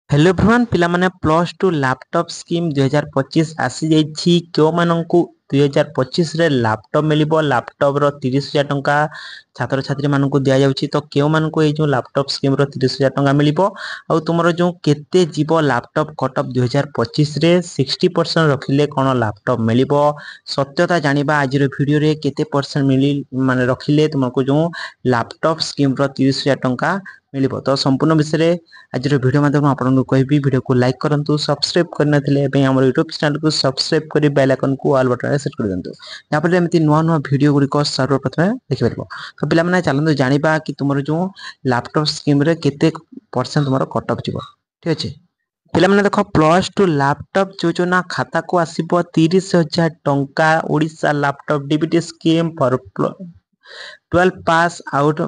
hello everyone पिला माने plus two laptop scheme 2025 आसी जाइछि क्यों माननकु 2025 रे लैपटॉप मिलिबो लैपटॉप रो 30,000 टंका छात्र छात्री माननकु दिया जाउछि तो क्यों माननकु ए जो लैपटॉप स्कीम रो 30,000 टंका मिलिबो आ तुमरो जो केते जीवो लैपटॉप कटअप 2025 रे 60% रखिले कोन लैपटॉप मिलिबो सत्यता जानिबा आज रो वीडियो रे केते परसेंट मिली माने रखिले तुमको जो लैपटॉप स्कीम रो 30,000 टंका मिलिबो तो संपूर्ण विषय आज वीडियो माध्यम आपको कहबी वीडियो को लाइक करंतु सब्सक्राइब करना हमर यूट्यूब चैनल को सब्सक्राइब करी बेल आइकन को ऑल बटन रे सेट कर दियंतु या पर एमती नुवा नुवा वीडियो गुडी को सर्वप्रथम देखि परबो तो पिला माने चलंतु जानिबा कि तुमर जो लैपटॉप स्कीम रे केते परसेंट तुमर कट ऑफ जीवो ठीक अछि पिला माने देखो प्लस टू लैपटॉप योजना खाता को आसीबो 30,000 टंका Odisha laptop DBT scheme for 12 pass out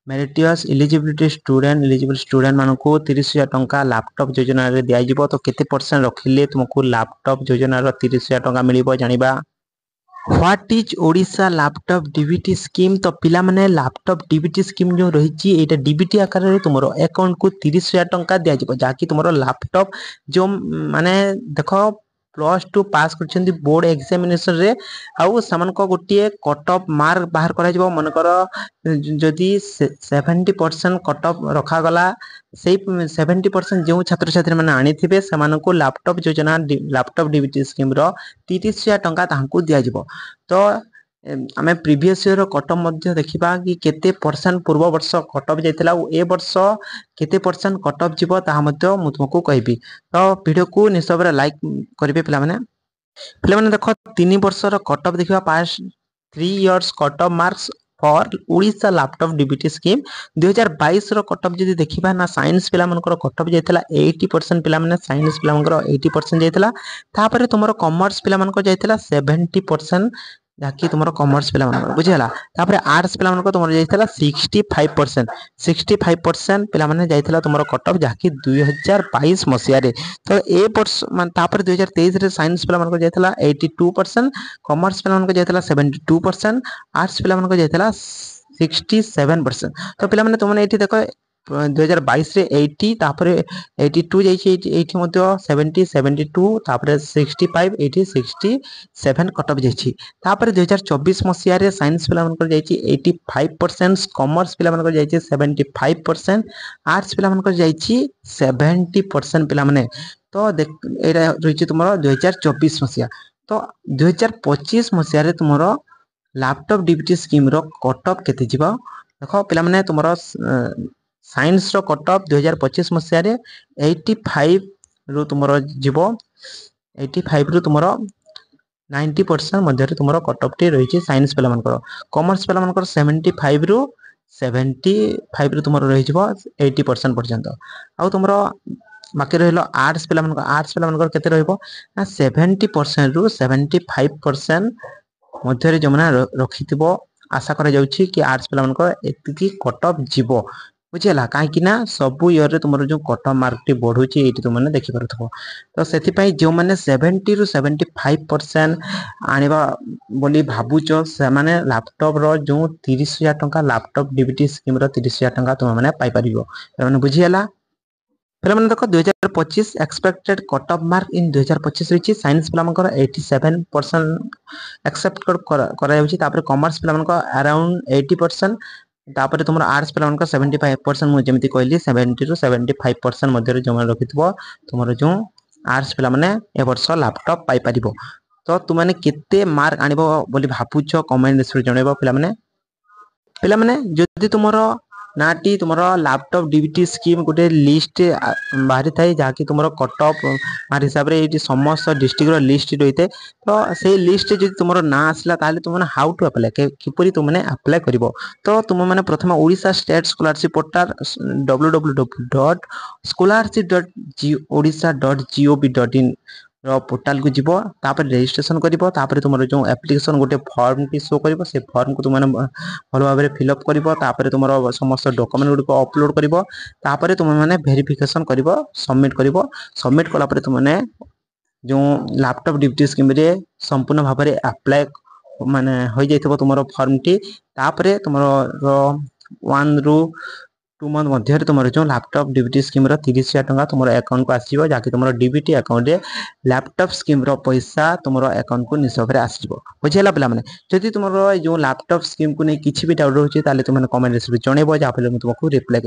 meritorious eligible student मानको 30,000 टंका लैपटॉप योजना रे दिया जिवो तो केते परसेंट रखिले तुमको लैपटॉप योजना रो 30,000 टंका मिलिबो जानिबा what is Odisha laptop DBT scheme तो पिला माने लैपटॉप डीबीटी स्कीम जो रहिछि एटा डीबीटी आकार रे तुमरो अकाउंट को 30,000 टंका दिया जिवो जाकि तुमरो लैपटॉप जो माने देखो प्लस टू पास करछन्ती बोर्ड एग्जामिनेशन रे आउ समान को गोटिए कट ऑफ मार्क बाहर करा जिवो मन कर जदि 70% कट ऑफ रखा गला से 70% जो छात्र छात्री माने आनी थिबे समान को लैपटॉप योजना लैपटॉप डीबीटी स्कीम रो 30,000 टंका तांको दिया जिवो तो आमे प्रीवियस ईयर कट ऑफ मध्ये देखिबा कि केते परसेंट पूर्व वर्ष कट ऑफ जायतिला ए वर्ष केते परसेंट कट ऑफ जीवो ता मध्ये मु तुमको कहबी तो वीडियो को निसबरे लाइक करिवे पिला माने देखो 3 वर्ष रो कट ऑफ देखिबा pass 3 years cut off marks for Odisha laptop DBT scheme 2022 रो कट ऑफ जदी देखिबा ना साइंस पिला मनकर कट ऑफ जायतिला 80% पिला माने साइंस पिला मनकर 80% जायतिला तापरे तुमरो कॉमर्स पिला मनकर जायतिला 70% जाकी तुमरो कॉमर्स पिला मनकर बुझियला तापरे आर्ट्स पिला मनकर तुमरो जायतिला 65% पिला माने जायतिला तुमरो कट ऑफ जाकी 2022 मसिया रे तो ए वर्ष मान तापर 2023 रे साइंस पिला मनकर जायतिला 82% कॉमर्स पिला मनकर जायतिला 72% आर्ट्स पिला मनकर जायतिला 67% तो पिला माने तुमने एठी देखो 2022 रे 80 तापर 82 जाईछि एठी मध्ये 70 72 तापर 65 80 67 कट ऑफ जाईछि तापर 2024 मसिया रे साइंस पिला मनकर जाईछि 85% कॉमर्स पिला मनकर जाईछि 75% आर्ट्स पिला मनकर जाईछि 70% पिला माने तो देख एटा रहिछि तुमरो 2024 मसिया तो 2025 मसिया रे तुमरो laptop DBT scheme row cut of केते जिवो देखो पिला माने तुमरो साइंस रो कट ऑफ 2025 मसिया रे 85 रु तुमरो जीवो 85 रु तुमरो 90% मध्य रे तुमरो कट ऑफ टी रहिछि साइंस पिला मनकर कॉमर्स पिला मनकर 75 रु 75 रु तुमरो रहि जीवो 80% पर्यंत आ तुमरो बाकी रहलो आर्ट्स पिला मनकर केते रहइबो ना 70% रु 75% मध्य रे जमना रखिथिबो आशा करा जाउछि कि आर्ट्स पिला मनकर एतिकी कट ऑफ जीवो बुझिला काहे कि ना सब ईयर रे तुमरो जो कट ऑफ मार्क टी बढ़ुछि एटी तुम माने देखि परथबो तो सेति पई जो माने 70 रु 75% आनिबा बोली भाबुचो से माने लैपटॉप रो जो 30,000 टंका लैपटॉप डीबीटी स्कीम रो 30,000 टंका तुम माने पाई परिबो माने बुझिला पिला माने देखो 2025 expected cut off mark in 2025 रहिछि साइंस पिला मनकर 87% एक्सेप्ट करा जाउछि तापर कॉमर्स पिला मनकर अराउंड 80% तापर तुमर आर्ट्स पिला मनकर 75% मु जेमिति कहली 70 टू 75% मध्ये रे जमा रखितबो तुमर जो आर्ट्स पिला माने ए वर्ष लैपटॉप पाई परिबो तो तुम माने केते मार्क आनिबो बोली भापुछो कमेंट रे जणेबो पिला माने जदि तुमरो नाटी तुमरो लैपटॉप डीबीटी स्कीम गोटे लिस्ट बाहरी थाई जाकी तुमरो कट ऑफ मार हिसाब रे एटी समस्त डिस्ट्रिक्ट रो लिस्ट रहिते तो से लिस्ट जदि तुमरो ना आसला ताले तुम माने हाउ टू अप्लाई किपरि तुम माने अप्लाई करिवो तो तुम माने प्रथम Odisha state scholarship portal www.scholarship.odisha.gov.in रो पोर्टल को जीवो तापर रजिस्ट्रेशन करिवो तापर तुमरो जो एप्लीकेशन गोटे फॉर्म टी शो करिवो से फॉर्म को तुम माने भलो भाबरे फिल अप करिवो तापर तुमरो समस्त डॉक्यूमेंट को अपलोड करिवो तापर तुम माने वेरिफिकेशन करिवो सबमिट कला पर तुम माने जो लैपटॉप डीबीटी स्कीम रे संपूर्ण भाबरे अप्लाई माने होई जाइतबो तुमरो फॉर्म टी तापर तुमरो 1 रु 2 मंथ मध्य तुम जो लैपटॉप डीबीटी स्कीम 30,000 टंका तुम अकाउंट को आसो जहाँकि तुम डीबीटी अकाउंट रे लैपटॉप स्कीम पैसा तुम अकाउंट को निशब्द आसो बुझेगा पे जदि तुम जो लैपटॉप स्कीम को नहीं किसी भी डाउट रोचे तुमने कमेंट जन जहाँ तुमको रिप्लाई